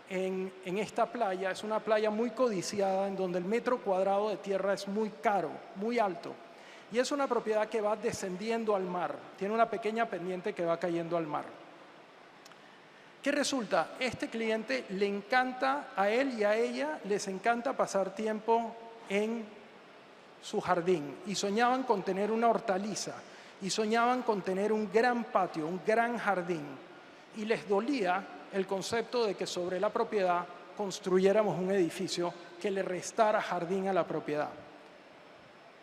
en esta playa. Es una playa muy codiciada en donde el metro cuadrado de tierra es muy caro, muy alto. Y es una propiedad que va descendiendo al mar. Tiene una pequeña pendiente que va cayendo al mar. ¿Qué resulta? Este cliente le encanta, a él y a ella, les encanta pasar tiempo en su jardín. Y soñaban con tener una hortaliza. Y soñaban con tener un gran patio, un gran jardín. Y les dolía el concepto de que sobre la propiedad construyéramos un edificio que le restara jardín a la propiedad.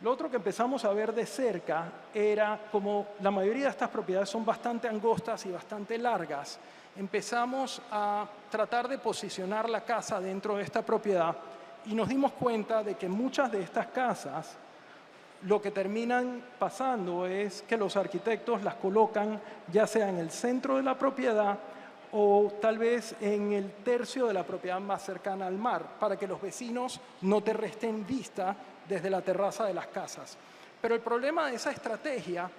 Lo otro que empezamos a ver de cerca era como la mayoría de estas propiedades son bastante angostas y bastante largas. Empezamos a tratar de posicionar la casa dentro de esta propiedad y nos dimos cuenta de que muchas de estas casas lo que terminan pasando es que los arquitectos las colocan ya sea en el centro de la propiedad o tal vez en el tercio de la propiedad más cercana al mar, para que los vecinos no te resten vista desde la terraza de las casas. Pero el problema de esa estrategia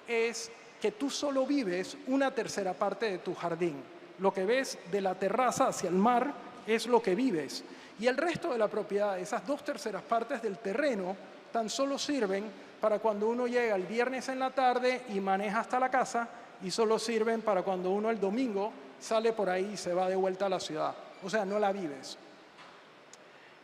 es que tú solo vives una tercera parte de tu jardín. Lo que ves de la terraza hacia el mar es lo que vives. Y el resto de la propiedad, esas 2/3 partes del terreno, tan solo sirven para cuando uno llega el viernes en la tarde y maneja hasta la casa, y solo sirven para cuando uno el domingo sale por ahí y se va de vuelta a la ciudad. O sea, no la vives.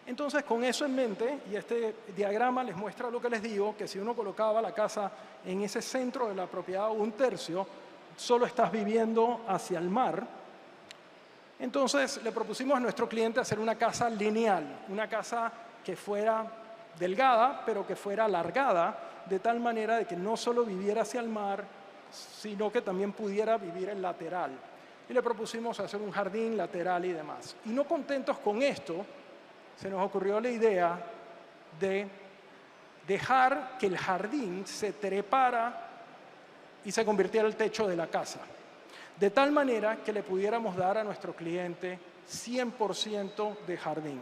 Entonces, con eso en mente, y este diagrama les muestra lo que les digo, que si uno colocaba la casa en ese centro de la propiedad o un tercio, solo estás viviendo hacia el mar. Entonces, le propusimos a nuestro cliente hacer una casa lineal, una casa que fuera delgada, pero que fuera alargada, de tal manera de que no solo viviera hacia el mar, sino que también pudiera vivir en lateral. Y le propusimos hacer un jardín lateral y demás. Y no contentos con esto, se nos ocurrió la idea de dejar que el jardín se trepara y se convirtiera en el techo de la casa. De tal manera que le pudiéramos dar a nuestro cliente 100% de jardín.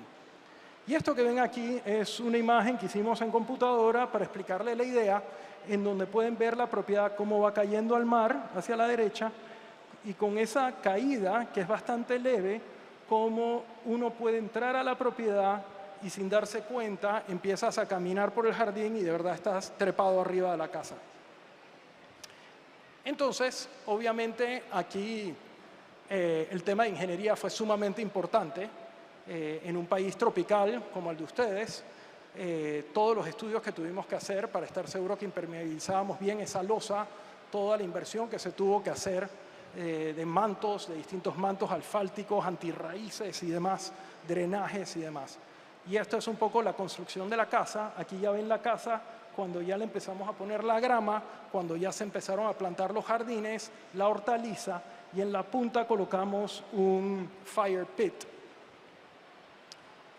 Y esto que ven aquí es una imagen que hicimos en computadora para explicarle la idea, en donde pueden ver la propiedad cómo va cayendo al mar hacia la derecha, y con esa caída, que es bastante leve, cómo uno puede entrar a la propiedad y sin darse cuenta empiezas a caminar por el jardín y de verdad estás trepado arriba de la casa. Entonces, obviamente aquí el tema de ingeniería fue sumamente importante. En un país tropical como el de ustedes, todos los estudios que tuvimos que hacer para estar seguros que impermeabilizábamos bien esa losa, toda la inversión que se tuvo que hacer de mantos, de distintos mantos asfálticos, antirraíces y demás, drenajes y demás. Y esto es un poco la construcción de la casa. Aquí ya ven la casa cuando ya le empezamos a poner la grama, cuando ya se empezaron a plantar los jardines, la hortaliza, y en la punta colocamos un fire pit.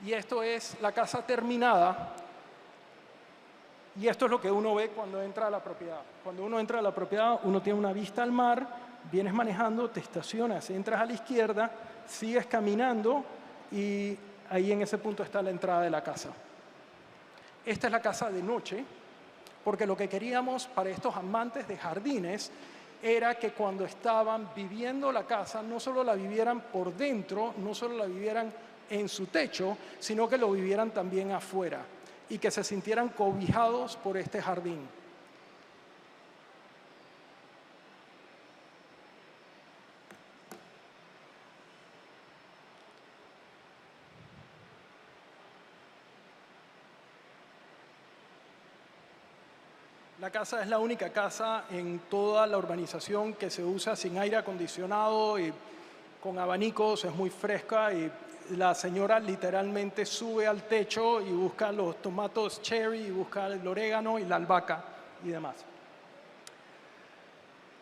Y esto es la casa terminada, y esto es lo que uno ve cuando entra a la propiedad. Cuando uno entra a la propiedad, uno tiene una vista al mar, vienes manejando, te estacionas, entras a la izquierda, sigues caminando y ahí en ese punto está la entrada de la casa. Esta es la casa de noche, porque lo que queríamos para estos amantes de jardines era que cuando estaban viviendo la casa, no solo la vivieran por dentro, no solo la vivieran en su techo, sino que lo vivieran también afuera. y que se sintieran cobijados por este jardín. La casa es la única casa en toda la urbanización que se usa sin aire acondicionado y con abanicos, es muy fresca y la señora literalmente sube al techo y busca los tomatos cherry, y busca el orégano y la albahaca y demás.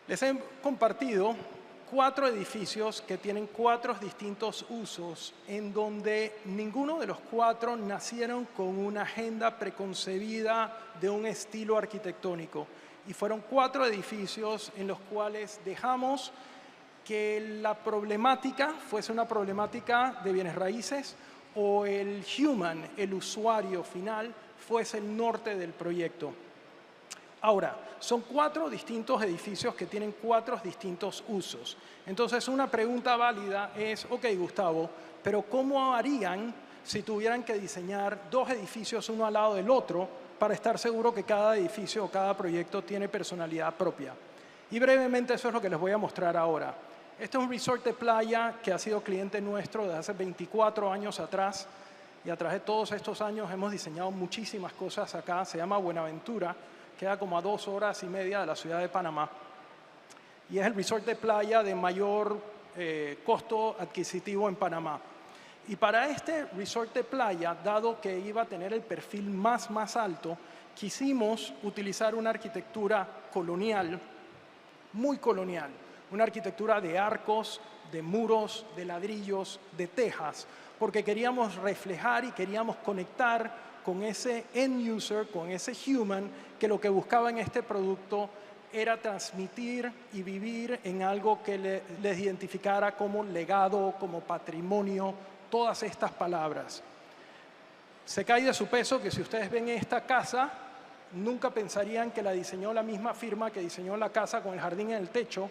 Les he compartido 4 edificios que tienen 4 distintos usos, en donde ninguno de los 4 nacieron con una agenda preconcebida de un estilo arquitectónico. Y fueron 4 edificios en los cuales dejamos que la problemática fuese una problemática de bienes raíces o el human, el usuario final, fuese el norte del proyecto. Ahora, son 4 distintos edificios que tienen 4 distintos usos. Entonces, una pregunta válida es, ok, Gustavo, pero ¿cómo harían si tuvieran que diseñar 2 edificios uno al lado del otro para estar seguro que cada edificio o cada proyecto tiene personalidad propia? Y brevemente eso es lo que les voy a mostrar ahora. Este es un resort de playa que ha sido cliente nuestro desde hace 24 años atrás y a través de todos estos años hemos diseñado muchísimas cosas acá. Se llama Buenaventura. Queda como a 2 horas y media de la ciudad de Panamá. Y es el resort de playa de mayor costo adquisitivo en Panamá. Y para este resort de playa, dado que iba a tener el perfil más alto, quisimos utilizar una arquitectura colonial, muy colonial. Una arquitectura de arcos, de muros, de ladrillos, de tejas, porque queríamos reflejar y queríamos conectar con ese end user, con ese human, que lo que buscaba en este producto era transmitir y vivir en algo que les identificara como legado, como patrimonio, todas estas palabras. Se cae de su peso que si ustedes ven esta casa, nunca pensarían que la diseñó la misma firma que diseñó la casa con el jardín en el techo,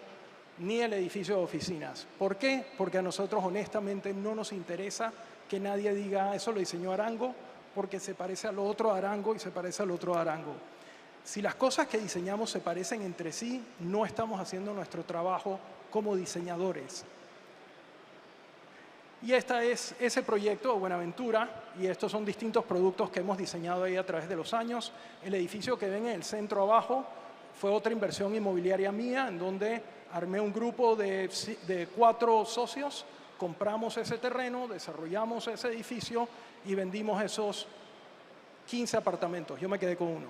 ni el edificio de oficinas. ¿Por qué? Porque a nosotros honestamente no nos interesa que nadie diga eso lo diseñó Arango, porque se parece al otro Arango y se parece al otro Arango. Si las cosas que diseñamos se parecen entre sí, no estamos haciendo nuestro trabajo como diseñadores. Y este es ese proyecto de Buenaventura, y estos son distintos productos que hemos diseñado ahí a través de los años. El edificio que ven en el centro abajo fue otra inversión inmobiliaria mía, en donde armé un grupo de 4 socios, compramos ese terreno, desarrollamos ese edificio y vendimos esos 15 apartamentos. Yo me quedé con uno.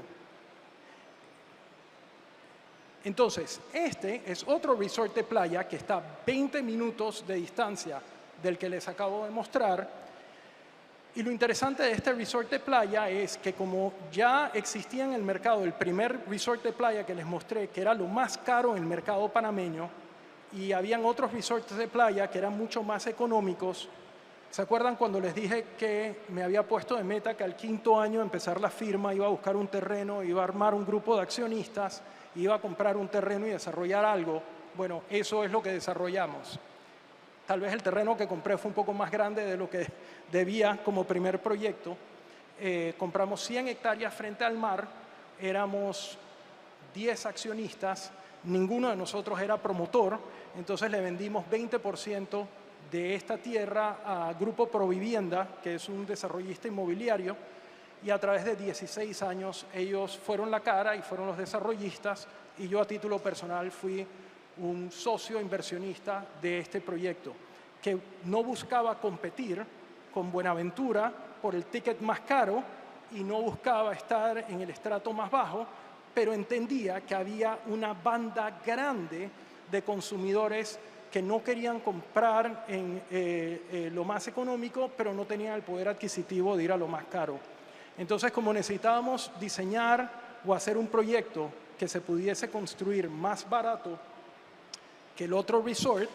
Entonces, este es otro resort de playa que está a 20 minutos de distancia del que les acabo de mostrar. Y lo interesante de este resort de playa es que como ya existía en el mercado el primer resort de playa que les mostré, que era lo más caro en el mercado panameño, y habían otros resorts de playa que eran mucho más económicos. ¿Se acuerdan cuando les dije que me había puesto de meta que al 5º año de empezar la firma iba a buscar un terreno, iba a armar un grupo de accionistas, iba a comprar un terreno y desarrollar algo? Bueno, eso es lo que desarrollamos. Tal vez el terreno que compré fue un poco más grande de lo que debía como primer proyecto. Compramos 100 hectáreas frente al mar, éramos 10 accionistas, ninguno de nosotros era promotor, entonces le vendimos 20% de esta tierra a Grupo Provivienda, que es un desarrollista inmobiliario, y a través de 16 años ellos fueron la cara y fueron los desarrollistas, y yo a título personal fui un socio inversionista de este proyecto, que no buscaba competir con Buenaventura por el ticket más caro y no buscaba estar en el estrato más bajo, pero entendía que había una banda grande de consumidores que no querían comprar en lo más económico, pero no tenían el poder adquisitivo de ir a lo más caro. Entonces, como necesitábamos diseñar o hacer un proyecto que se pudiese construir más barato que el otro resort,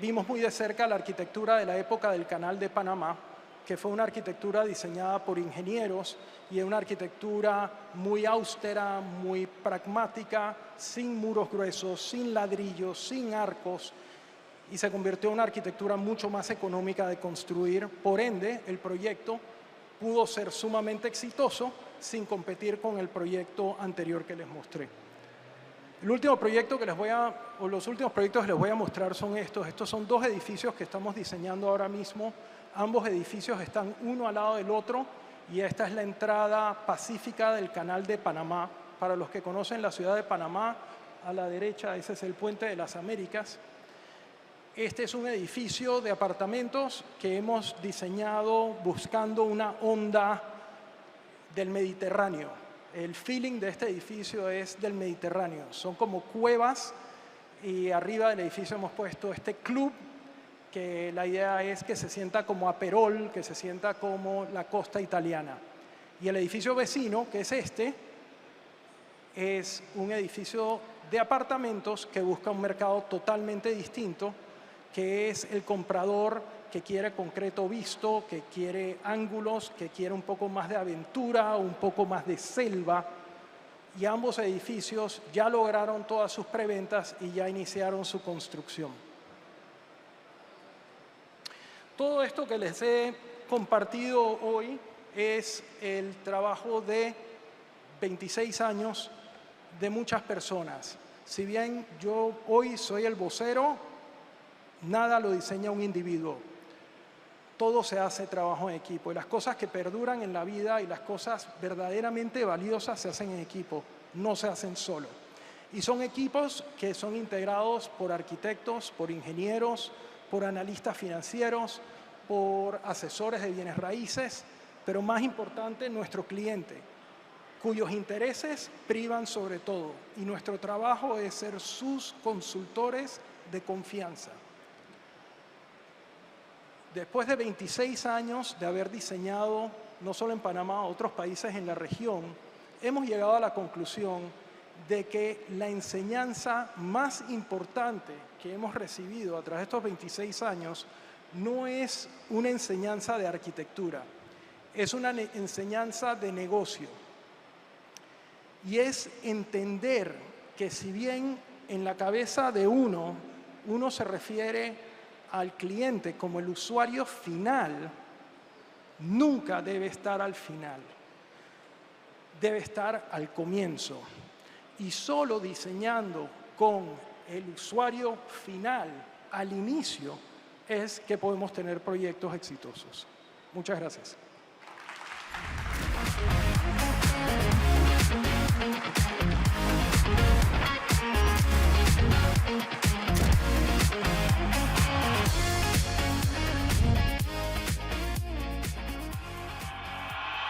vimos muy de cerca la arquitectura de la época del Canal de Panamá, que fue una arquitectura diseñada por ingenieros y una arquitectura muy austera, muy pragmática, sin muros gruesos, sin ladrillos, sin arcos, y se convirtió en una arquitectura mucho más económica de construir. Por ende, el proyecto pudo ser sumamente exitoso sin competir con el proyecto anterior que les mostré. El último proyecto que los últimos proyectos que les voy a mostrar son estos. Estos son 2 edificios que estamos diseñando ahora mismo. Ambos edificios están uno al lado del otro y esta es la entrada pacífica del Canal de Panamá. Para los que conocen la ciudad de Panamá, a la derecha ese es el Puente de las Américas. Este es un edificio de apartamentos que hemos diseñado buscando una onda del Mediterráneo. El feeling de este edificio es del Mediterráneo. Son como cuevas y arriba del edificio hemos puesto este club que la idea es que se sienta como Aperol, que se sienta como la costa italiana. Y el edificio vecino, que es este, es un edificio de apartamentos que busca un mercado totalmente distinto, que es el comprador que quiere concreto visto, que quiere ángulos, que quiere un poco más de aventura, un poco más de selva. Y ambos edificios ya lograron todas sus preventas y ya iniciaron su construcción. Todo esto que les he compartido hoy es el trabajo de 26 años de muchas personas. Si bien yo hoy soy el vocero, nada lo diseña un individuo. Todo se hace trabajo en equipo y las cosas que perduran en la vida y las cosas verdaderamente valiosas se hacen en equipo, no se hacen solo. Y son equipos que son integrados por arquitectos, por ingenieros, por analistas financieros, por asesores de bienes raíces, pero más importante, nuestro cliente, cuyos intereses privan sobre todo. Y nuestro trabajo es ser sus consultores de confianza. Después de 26 años de haber diseñado, no solo en Panamá, otros países en la región, hemos llegado a la conclusión de que la enseñanza más importante que hemos recibido a través de estos 26 años no es una enseñanza de arquitectura, es una enseñanza de negocio. Y es entender que si bien en la cabeza de uno se refiere al cliente como el usuario final, nunca debe estar al final. Debe estar al comienzo. Y solo diseñando con el usuario final al inicio es que podemos tener proyectos exitosos. Muchas gracias.